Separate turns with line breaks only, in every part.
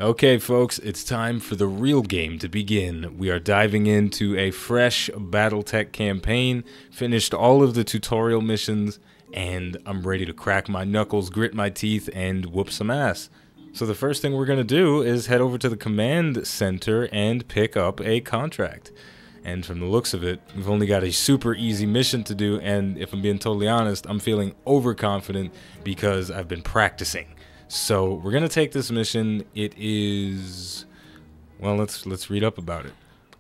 Okay, folks, it's time for the real game to begin. We are diving into a fresh Battletech campaign, finished all of the tutorial missions, and I'm ready to crack my knuckles, grit my teeth, and whoop some ass. So the first thing we're going to do is head over to the command center and pick up a contract. And from the looks of it, we've only got a super easy mission to do, and if I'm being totally honest, I'm feeling overconfident because I've been practicing. So we're gonna take this mission. It is, well, let's read up about it.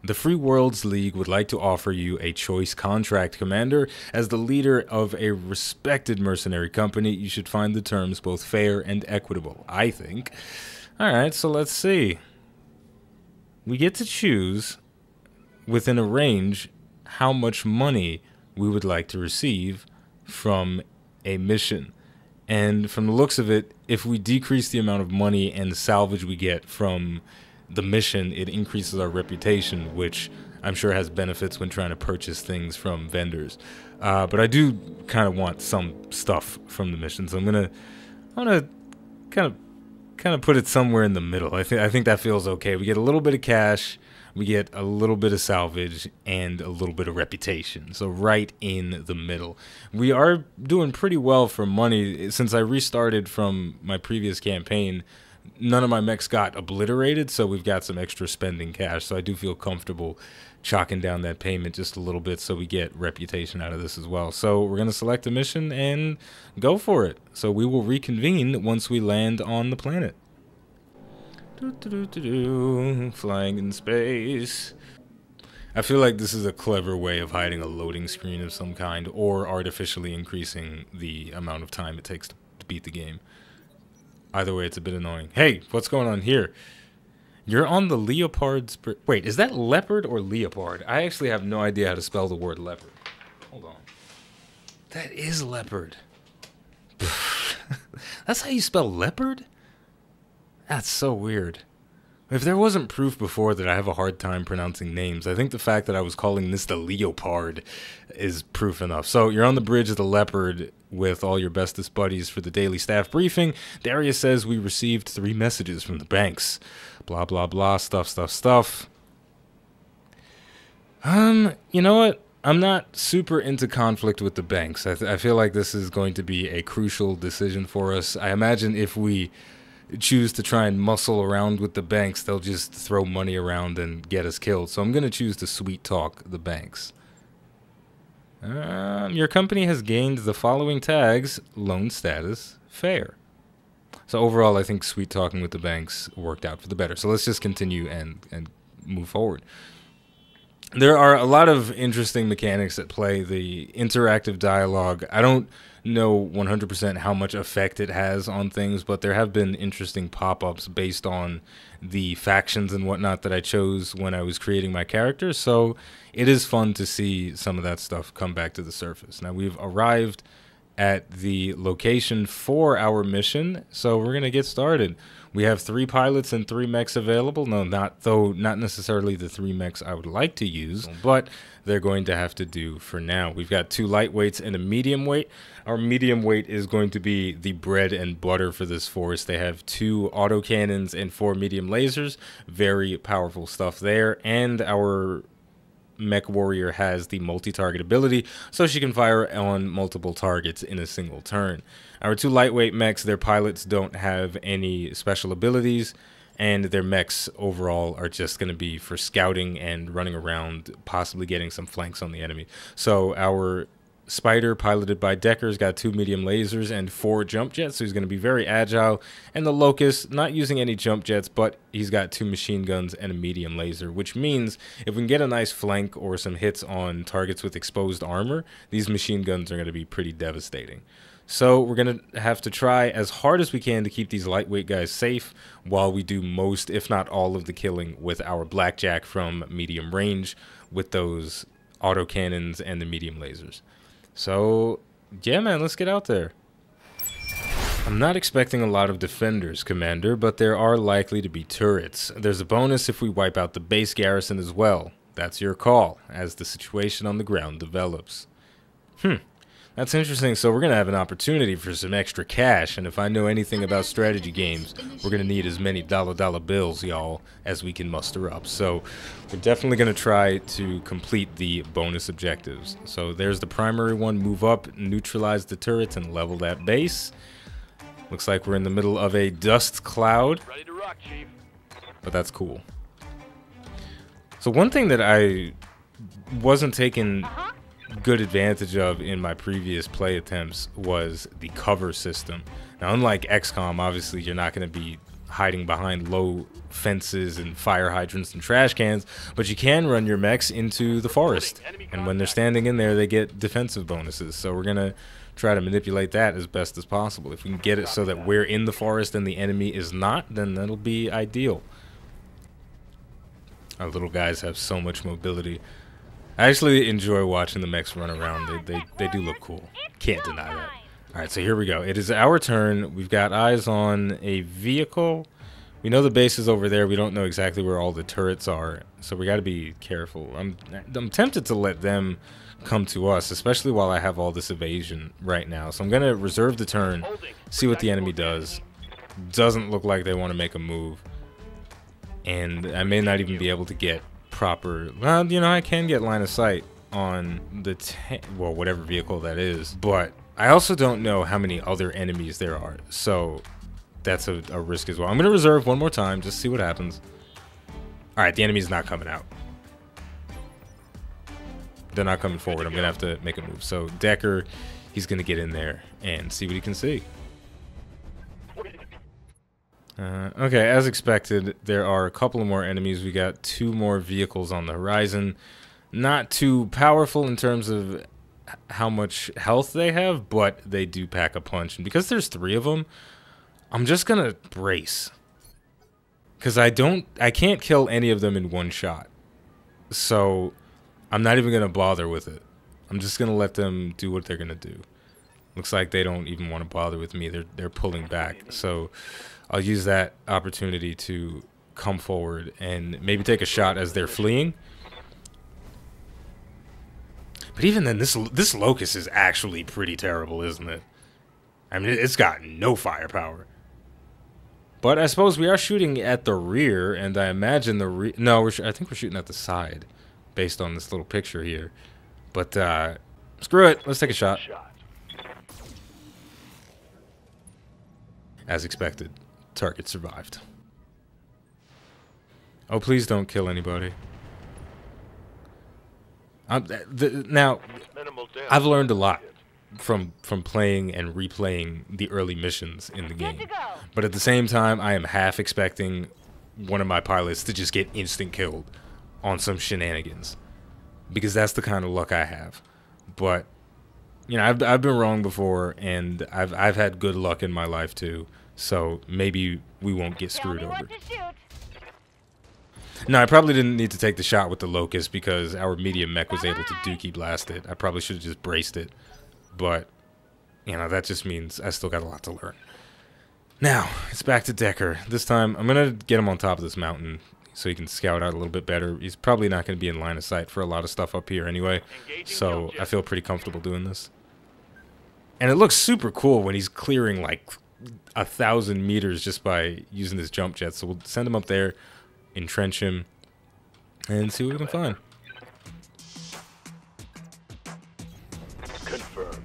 The Free Worlds League would like to offer you a choice contract, Commander. As the leader of a respected mercenary company, you should find the terms both fair and equitable, I think. Alright, so let's see. We get to choose, within a range, how much money we would like to receive from a mission. And from the looks of it, if we decrease the amount of money and salvage we get from the mission, it increases our reputation, which I'm sure has benefits when trying to purchase things from vendors. But I do kind of want some stuff from the mission, so I'm gonna kind of put it somewhere in the middle. I think that feels okay. We get a little bit of cash, we get a little bit of salvage, and a little bit of reputation. So right in the middle. We are doing pretty well for money. Since I restarted from my previous campaign, none of my mechs got obliterated, so we've got some extra spending cash. So I do feel comfortable chalking down that payment just a little bit so we get reputation out of this as well. So we're going to select a mission and go for it. So we will reconvene once we land on the planet. Flying in space. I feel like this is a clever way of hiding a loading screen of some kind, or artificially increasing the amount of time it takes to beat the game. Either way, it's a bit annoying. Hey, what's going on here? You're on the leopard's... Wait, is that leopard or leopard? I actually have no idea how to spell the word leopard. Hold on. That is leopard. That's how you spell leopard? That's so weird. If there wasn't proof before that I have a hard time pronouncing names, I think the fact that I was calling this the leopard is proof enough. So you're on the bridge of the leopard with all your bestest buddies for the daily staff briefing. Darius says we received 3 messages from the banks. Blah, blah, blah, stuff. You know what? I'm not super into conflict with the banks. I feel like this is going to be a crucial decision for us. I imagine if we choose to try and muscle around with the banks, they'll just throw money around and get us killed. So I'm going to choose to sweet talk the banks. Your company has gained the following tags: loan status, fair. So overall, I think sweet talking with the banks worked out for the better. So let's just continue and move forward. There are a lot of interesting mechanics at play. The interactive dialogue, I don't know 100% how much effect it has on things, but there have been interesting pop-ups based on the factions and whatnot that I chose when I was creating my character. So it is fun to see some of that stuff come back to the surface. Now we've arrived at the location for our mission, so we're gonna get started. We have 3 pilots and 3 mechs available. No, not necessarily the 3 mechs I would like to use, but they're going to have to do for now. We've got 2 lightweights and a medium weight. Our medium weight is going to be the bread and butter for this force. They have 2 autocannons and 4 medium lasers. Very powerful stuff there. And our mech warrior has the multi-target ability, so she can fire on multiple targets in a single turn. Our 2 lightweight mechs, their pilots don't have any special abilities, and their mechs overall are just going to be for scouting and running around, possibly getting some flanks on the enemy. So our Spider, piloted by Decker's got 2 medium lasers and 4 jump jets, so he's going to be very agile. And the Locust, not using any jump jets, but he's got 2 machine guns and a medium laser, which means if we can get a nice flank or some hits on targets with exposed armor, these machine guns are going to be pretty devastating. So we're going to have to try as hard as we can to keep these lightweight guys safe while we do most, if not all, of the killing with our Blackjack from medium range with those autocannons and the medium lasers. So, yeah, man, let's get out there. I'm not expecting a lot of defenders, Commander, but there are likely to be turrets. There's a bonus if we wipe out the base garrison as well. That's your call, as the situation on the ground develops. That's interesting. So we're going to have an opportunity for some extra cash, and if I know anything about strategy games, we're going to need as many dollar bills, y'all, as we can muster up. So we're definitely going to try to complete the bonus objectives. So there's the primary one: move up, neutralize the turrets, and level that base. Looks like we're in the middle of a dust cloud,
Ready to rock, Chief.
but that's cool. So one thing that I wasn't taking good advantage of in my previous play attempts was the cover system. Now, unlike XCOM, obviously you're not going to be hiding behind low fences and fire hydrants and trash cans, but you can run your mechs into the forest, and when they're standing in there they get defensive bonuses. So we're going to try to manipulate that as best as possible. If we can get it so that we're in the forest and the enemy is not, then that'll be ideal. Our little guys have so much mobility. I actually enjoy watching the mechs run around. They do look cool. Can't deny that. Alright, so here we go. It is our turn. We've got eyes on a vehicle. We know the base is over there. We don't know exactly where all the turrets are, so we got to be careful. I'm tempted to let them come to us, especially while I have all this evasion right now. So I'm going to reserve the turn, see what the enemy does. Doesn't look like they want to make a move. And I may not even be able to get proper, well, you know, I can get line of sight on the well, whatever vehicle that is, but I also don't know how many other enemies there are, so that's a risk as well. I'm gonna reserve one more time, just see what happens. All right, the enemy's not coming out. They're not coming forward. I'm gonna have to make a move. So Decker, he's gonna get in there and see what he can see. Okay, as expected, there are a couple of more enemies. We got 2 more vehicles on the horizon. Not too powerful in terms of how much health they have, but they do pack a punch. And because there's 3 of them, I'm just gonna brace. Because I can't kill any of them in one shot. So I'm not even gonna bother with it. I'm just gonna let them do what they're gonna do. Looks like they don't even want to bother with me. They're pulling back. So I'll use that opportunity to come forward and maybe take a shot as they're fleeing. But even then, this Locust is actually pretty terrible, isn't it? I mean, it's got no firepower. But I suppose we are shooting at the rear, and I imagine the no, I think we're shooting at the side, based on this little picture here. But screw it, let's take a shot. As expected, target survived. Oh, please don't kill anybody. Now, I've learned a lot from playing and replaying the early missions in the game. But at the same time, I am half expecting one of my pilots to just get instant killed on some shenanigans, because that's the kind of luck I have. But you know, I've been wrong before, and I've had good luck in my life too. So maybe we won't get screwed over. No, I probably didn't need to take the shot with the Locust because our medium mech was able to dookie blast it. I probably should have just braced it. But, you know, that just means I still got a lot to learn. Now, it's back to Decker. This time, I'm going to get him on top of this mountain so he can scout out a little bit better. He's probably not going to be in line of sight for a lot of stuff up here anyway. So I feel pretty comfortable doing this. And it looks super cool when he's clearing like 1,000 meters just by using his jump jet. So we'll send him up there, entrench him, and see what we can find.
Confirmed.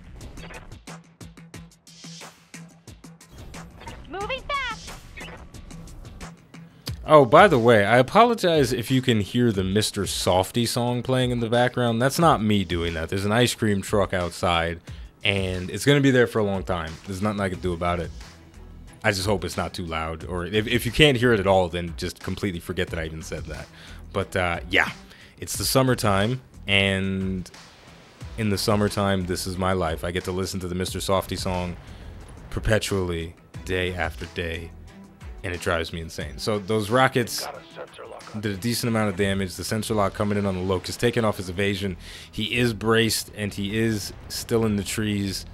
Moving fast.
Oh, by the way, I apologize if you can hear the Mr. Softy song playing in the background. That's not me doing that. There's an ice cream truck outside, and it's going to be there for a long time. There's nothing I can do about it. I just hope it's not too loud. Or if you can't hear it at all, then just completely forget that I even said that. But yeah, it's the summertime, and in the summertime, this is my life. I get to listen to the Mr. Softy song perpetually, day after day, and it drives me insane. So those rockets did a decent amount of damage. The sensor lock coming in on the Locust, taking off his evasion. He is braced, and he is still in the trees,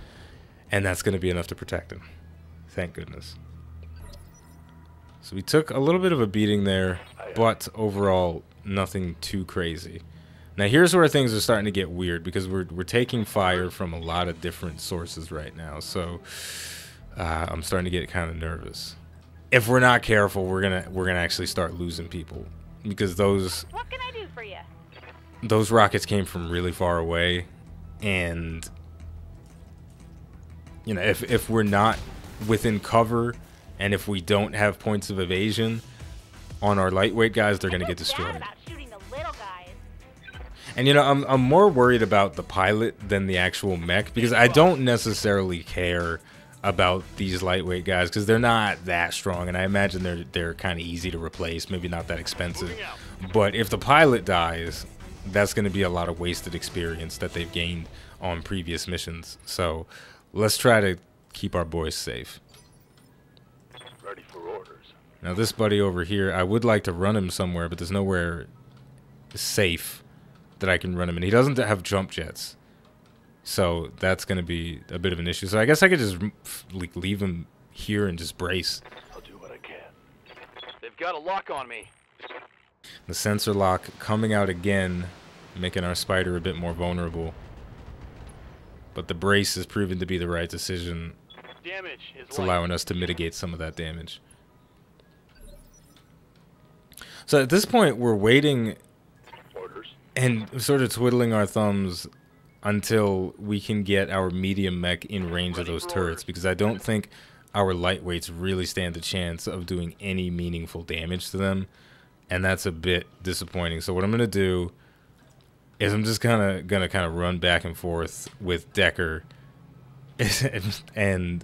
and that's going to be enough to protect him. Thank goodness. So we took a little bit of a beating there, but overall, nothing too crazy. Now here's where things are starting to get weird, because we're taking fire from a lot of different sources right now. So I'm starting to get kind of nervous. If we're not careful, we're gonna actually start losing people, because those
What can I do for you?
those rockets came from really far away, and you know, if we're not within cover, and if we don't have points of evasion on our lightweight guys, they're gonna get destroyed. And you know, I'm more worried about the pilot than the actual mech, because I don't necessarily care about these lightweight guys, because they're not that strong, and I imagine they're kind of easy to replace, maybe not that expensive. But if the pilot dies, that's going to be a lot of wasted experience that they've gained on previous missions. So let's try to keep our boys safe.
Ready for orders.
Now this buddy over here, I would like to run him somewhere, but there's nowhere safe that I can run him, and he doesn't have jump jets, so that's going to be a bit of an issue. So I guess I could just like leave him here and just brace.
I'll do what I can. They've got a lock on me.
The sensor lock coming out again, making our spider a bit more vulnerable, but the brace has proven to be the right decision.
Damage is
It's allowing us to mitigate some of that damage. So at this point, we're waiting and sort of twiddling our thumbs until we can get our medium mech in range of those turrets, because I don't think our lightweights really stand a chance of doing any meaningful damage to them, and that's a bit disappointing. So what I'm gonna do is I'm just gonna run back and forth with Decker and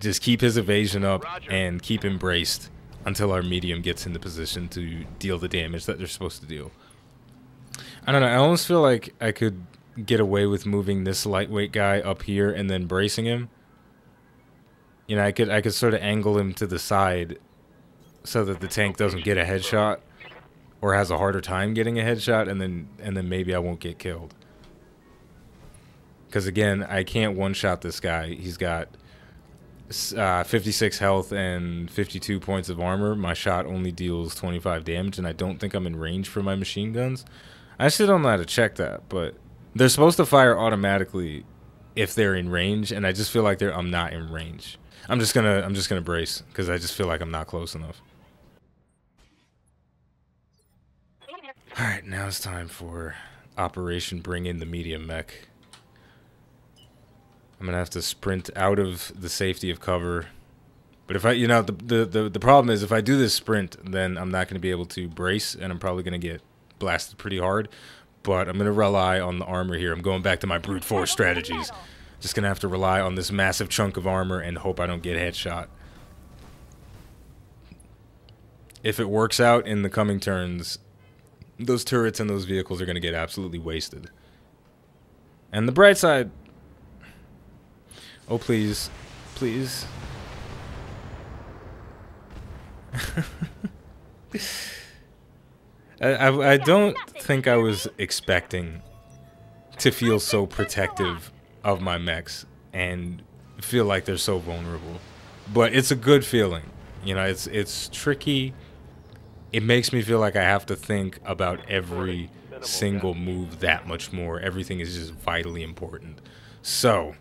just keep his evasion up and keep him braced until our medium gets into position to deal the damage that they're supposed to deal. I don't know, I almost feel like I could get away with moving this lightweight guy up here and then bracing him. You know, I could sort of angle him to the side so that the tank doesn't get a headshot or has a harder time getting a headshot, and then maybe I won't get killed. Because again, I can't one-shot this guy. He's got 56 health and 52 points of armor. My shot only deals 25 damage, and I don't think I'm in range for my machine guns. I actually don't know how to check that, but they're supposed to fire automatically if they're in range, and I just feel like I'm not in range. I'm just gonna brace, because I just feel like I'm not close enough. All right, now it's time for Operation Bring in the Medium Mech. I'm gonna have to sprint out of the safety of cover, but if you know, the problem is if I do this sprint, then I'm not gonna be able to brace, and I'm probably gonna get blasted pretty hard. But I'm gonna rely on the armor here. I'm going back to my brute force strategies. Just gonna have to rely on this massive chunk of armor and hope I don't get headshot. If it works out in the coming turns, those turrets and those vehicles are gonna get absolutely wasted. And the bright side, oh please, please. I don't think I was expecting to feel so protective of my mechs and feel like they're so vulnerable. But it's a good feeling. You know, it's tricky. It makes me feel like I have to think about every single move that much more. Everything is just vitally important. So,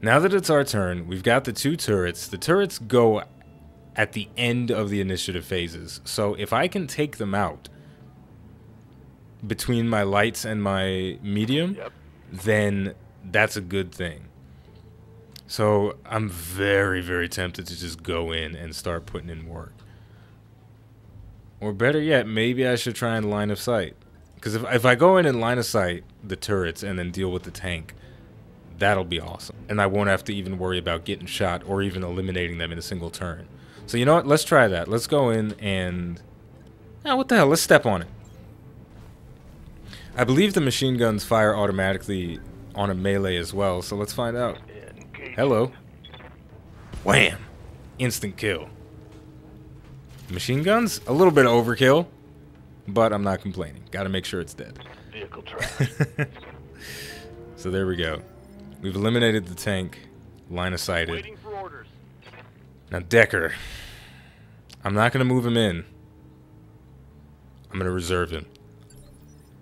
now that it's our turn, we've got the two turrets. The turrets go at the end of the initiative phases. So if I can take them out between my lights and my medium, then that's a good thing. So I'm very, very tempted to just go in and start putting in work. Or better yet, maybe I should try and line of sight. Because if I go in and line of sight the turrets and then deal with the tank, that'll be awesome. And I won't have to even worry about getting shot or even eliminating them in a single turn. So you know what? Let's try that. Let's go in and... oh, what the hell? Let's step on it. I believe the machine guns fire automatically on a melee as well, so let's find out. Hello. Wham! Instant kill. Machine guns? A little bit of overkill, but I'm not complaining. Gotta make sure it's dead.
Vehicle trash.
So there we go. We've eliminated the tank, line of sighted.
Waiting for orders.
Now Decker. I'm not gonna move him in. I'm gonna reserve him.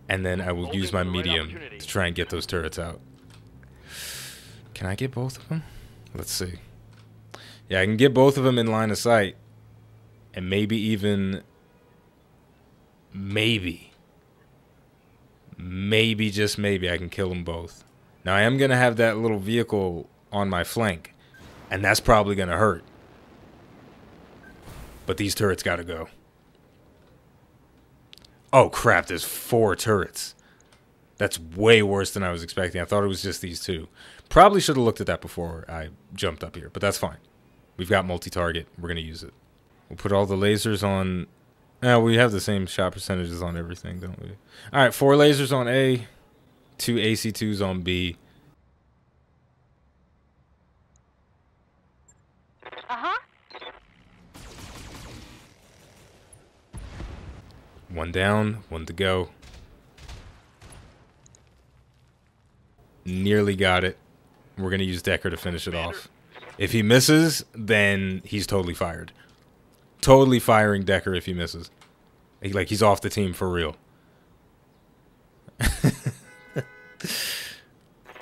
and then I will
Holding
use
for
my
the right
medium
opportunity.
to try and get those turrets out. Can I get both of them? Let's see. Yeah, I can get both of them in line of sight. And maybe even... Maybe, just maybe, I can kill them both. Now, I am going to have that little vehicle on my flank. And that's probably going to hurt. But these turrets got to go. Oh, crap, there's 4 turrets. That's way worse than I was expecting. I thought it was just these 2. Probably should have looked at that before I jumped up here, but that's fine. We've got multi-target. We're going to use it. We'll put all the lasers on... we have the same shot percentages on everything, don't we? All right, 4 lasers on A, 2 AC2s on B.
Uh-huh.
1 down, 1 to go. Nearly got it. We're going to use Decker to finish it off. If he misses, then he's totally fired. Totally firing Decker if he misses. He's off the team for real.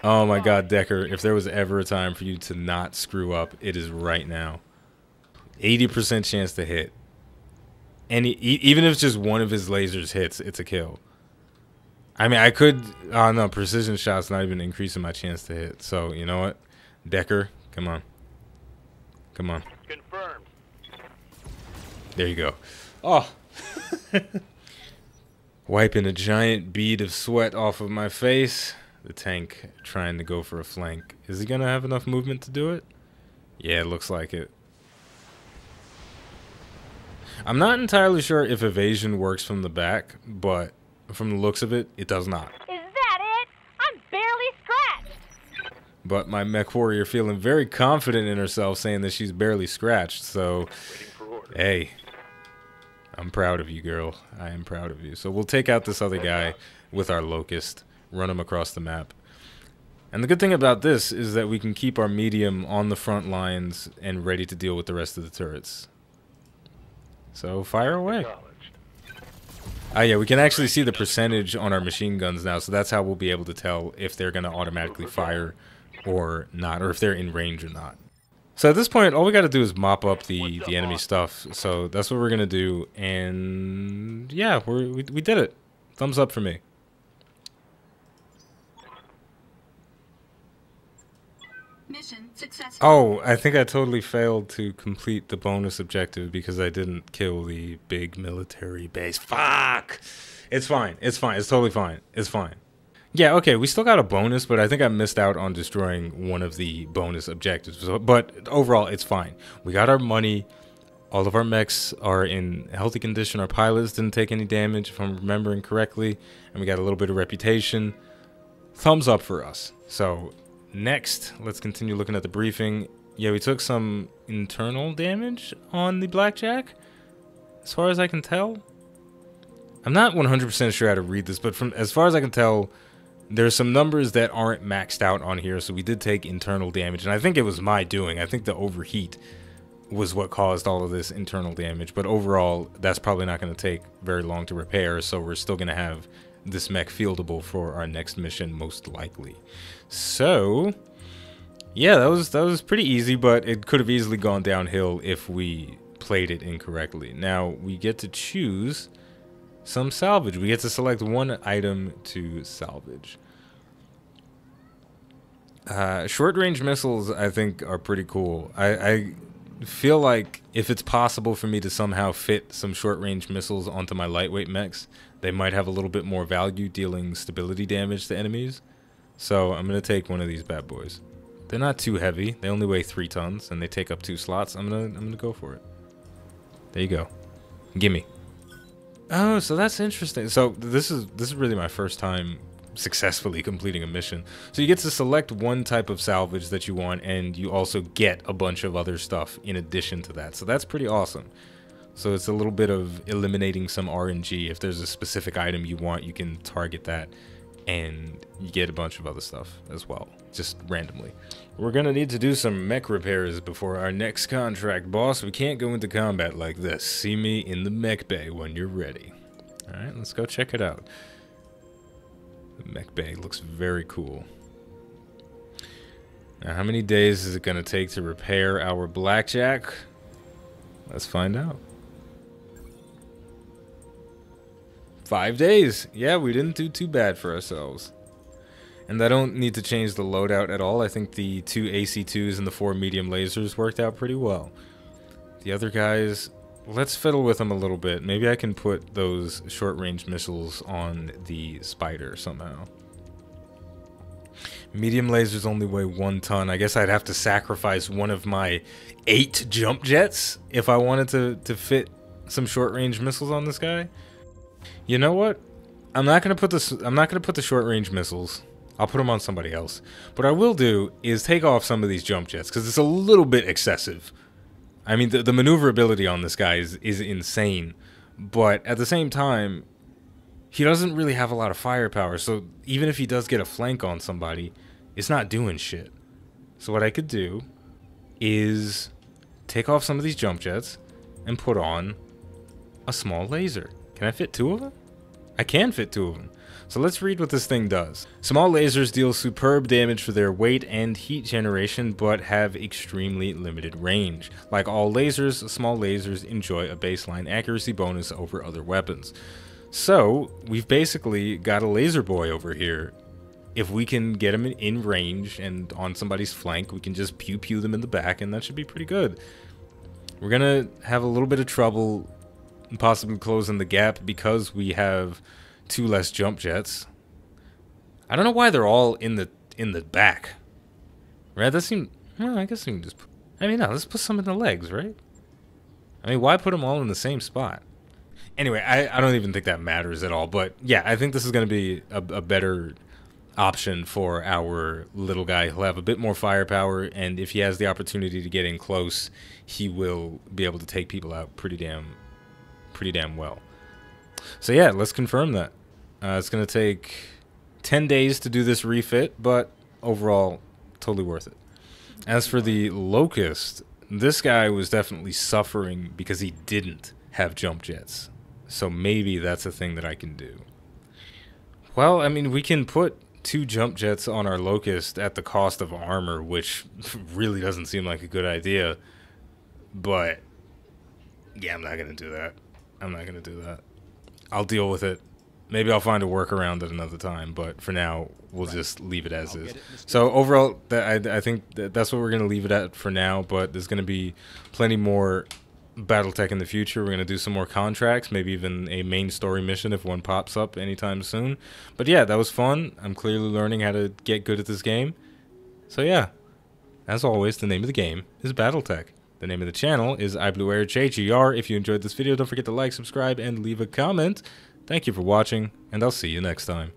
Oh my god, Decker, if there was ever a time for you to not screw up, it is right now. 80% chance to hit. And even if just one of his lasers hits, it's a kill. I mean, I could... Oh, no, precision shot's not even increasing my chance to hit. So, you know what? Decker, come on. Come on.
Confirmed.
There you go. Oh! Wiping a giant bead of sweat off of my face. The tank trying to go for a flank. Is he going to have enough movement to do it? Yeah, it looks like it. I'm not entirely sure if evasion works from the back, but from the looks of it, it does not.
Is that it? I'm barely scratched.
But my mech warrior feeling very confident in herself, saying that she's barely scratched, so...
Waiting for orders.
Hey. I'm proud of you, girl. I am proud of you. So we'll take out this other guy with our locust, run him across the map. And the good thing about this is that we can keep our medium on the front lines and ready to deal with the rest of the turrets. So fire away. Yeah, we can actually see the percentage on our machine guns now, so that's how we'll be able to tell if they're going to automatically fire or not, or if they're in range or not. So at this point, all we got to do is mop up the enemy stuff. So that's what we're going to do. And yeah, we did it. Thumbs up for me.
Mission successful.
Oh, I think I totally failed to complete the bonus objective because I didn't kill the big military base. Fuck! It's fine. It's fine. It's totally fine. It's fine. Yeah, okay, we still got a bonus, but I think I missed out on destroying one of the bonus objectives. So, but overall, it's fine. We got our money. All of our mechs are in healthy condition. Our pilots didn't take any damage, if I'm remembering correctly. And we got a little bit of reputation. Thumbs up for us. So, next, let's continue looking at the briefing. Yeah, we took some internal damage on the Blackjack, as far as I can tell. I'm not 100% sure how to read this, but from as far as I can tell, there's some numbers that aren't maxed out on here, so we did take internal damage, and I think it was my doing. I think the overheat was what caused all of this internal damage, but overall, that's probably not going to take very long to repair, so we're still going to have this mech fieldable for our next mission, most likely. So, yeah, that was pretty easy, but it could have easily gone downhill if we played it incorrectly. Now, we get to choose some salvage. We get to select one item to salvage. Short-range missiles, I think, are pretty cool. I feel like if it's possible for me to somehow fit some short-range missiles onto my lightweight mechs, they might have a little bit more value dealing stability damage to enemies. So I'm going to take one of these bad boys. They're not too heavy. They only weigh 3 tons, and they take up 2 slots. I'm gonna go for it. There you go. Gimme. Oh, so that's interesting. So this is really my first time successfully completing a mission. So you get to select one type of salvage that you want, and you also get a bunch of other stuff in addition to that. So that's pretty awesome. So it's a little bit of eliminating some RNG. If there's a specific item you want, you can target that, and you get a bunch of other stuff as well, just randomly. We're gonna need to do some mech repairs before our next contract, boss. We can't go into combat like this. See me in the mech bay when you're ready. Alright, let's go check it out. The mech bay looks very cool. Now, how many days is it going to take to repair our blackjack? Let's find out. 5 days. Yeah, we didn't do too bad for ourselves. And I don't need to change the loadout at all. I think the 2 AC2s and the 4 medium lasers worked out pretty well. The other guys, let's fiddle with them a little bit. Maybe I can put those short-range missiles on the Spider somehow. Medium lasers only weigh 1 ton. I guess I'd have to sacrifice one of my 8 jump jets if I wanted to fit some short-range missiles on this guy. You know what? I'm not gonna put the short-range missiles. I'll put them on somebody else. What I will do is take off some of these jump jets because it's a little bit excessive. I mean, the maneuverability on this guy is insane, but at the same time, he doesn't really have a lot of firepower. So even if he does get a flank on somebody, it's not doing shit. So what I could do is take off some of these jump jets and put on a small laser. Can I fit 2 of them? I can fit 2 of them. So let's read what this thing does. Small lasers deal superb damage for their weight and heat generation, but have extremely limited range. Like all lasers, small lasers enjoy a baseline accuracy bonus over other weapons. So we've basically got a laser boy over here. If we can get him in range and on somebody's flank, we can just pew them in the back, and that should be pretty good. We're gonna have a little bit of trouble possibly closing the gap because we have 2 less jump jets. I don't know why they're all in the back. Right? That seems. Well, I guess we can just. I mean, no. Let's put some in the legs, right? I mean, why put them all in the same spot? Anyway, I don't even think that matters at all. But yeah, I think this is going to be a better option for our little guy. He'll have a bit more firepower, and if he has the opportunity to get in close, he will be able to take people out pretty damn well. So yeah, let's confirm that. It's going to take 10 days to do this refit, but overall, totally worth it. As for the Locust, this guy was definitely suffering because he didn't have jump jets. So maybe that's a thing that I can do. Well, I mean, we can put 2 jump jets on our Locust at the cost of armor, which really doesn't seem like a good idea. But yeah, I'm not going to do that. I'm not going to do that. I'll deal with it. Maybe I'll find a workaround at another time, but for now, we'll just leave it as is. So overall, I think that's what we're going to leave it at for now, but there's going to be plenty more Battletech in the future. We're going to do some more contracts, maybe even a main story mission if one pops up anytime soon. But yeah, that was fun. I'm clearly learning how to get good at this game. So yeah, as always, the name of the game is Battletech. The name of the channel is iBluairJgR. If you enjoyed this video, don't forget to like, subscribe, and leave a comment. Thank you for watching, and I'll see you next time.